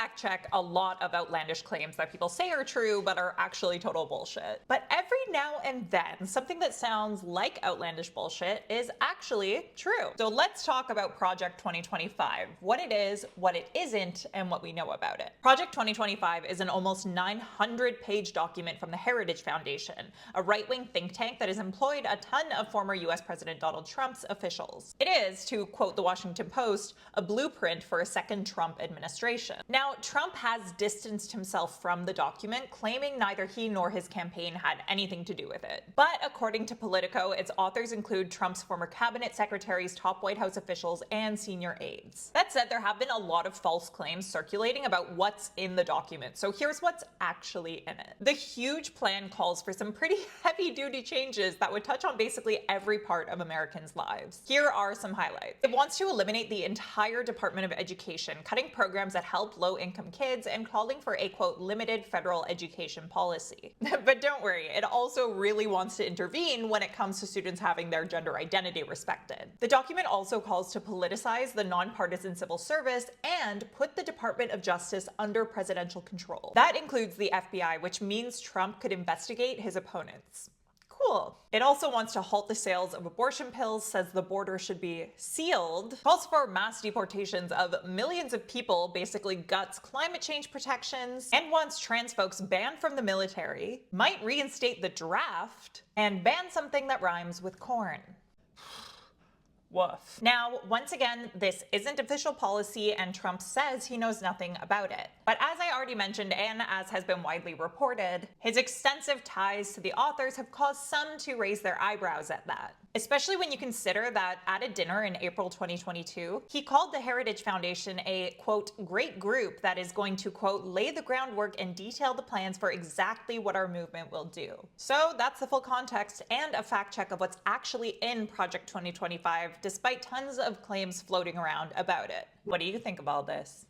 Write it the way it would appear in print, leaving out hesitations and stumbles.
fact check a lot of outlandish claims that people say are true but are actually total bullshit. But every now and then, something that sounds like outlandish bullshit is actually true. So let's talk about Project 2025, what it is, what it isn't, and what we know about it. Project 2025 is an almost 900-page document from the Heritage Foundation, a right-wing think tank that has employed a ton of former US President Donald Trump's officials. It is, to quote the Washington Post, a blueprint for a second Trump administration. Now, Trump has distanced himself from the document, claiming neither he nor his campaign had anything to do with it. But according to Politico, its authors include Trump's former cabinet secretaries, top White House officials, and senior aides. That said, there have been a lot of false claims circulating about what's in the document, so here's what's actually in it. The huge plan calls for some pretty heavy-duty changes that would touch on basically every part of Americans' lives. Here are some highlights. It wants to eliminate the entire Department of Education, cutting programs that help low-income kids and calling for a, quote, limited federal education policy. But don't worry, it also really wants to intervene when it comes to students having their gender identity respected. The document also calls to politicize the nonpartisan civil service and put the Department of Justice under presidential control. That includes the FBI, which means Trump could investigate his opponents. Cool. It also wants to halt the sales of abortion pills, says the border should be sealed, calls for mass deportations of millions of people, basically guts climate change protections, and wants trans folks banned from the military, might reinstate the draft, and ban something that rhymes with corn. Woof. Now, once again, this isn't official policy and Trump says he knows nothing about it. But as I already mentioned, and as has been widely reported, his extensive ties to the authors have caused some to raise their eyebrows at that. Especially when you consider that at a dinner in April 2022, he called the Heritage Foundation a, quote, great group that is going to, quote, lay the groundwork and detail the plans for exactly what our movement will do. So that's the full context and a fact check of what's actually in Project 2025, despite tons of claims floating around about it. What do you think of all this?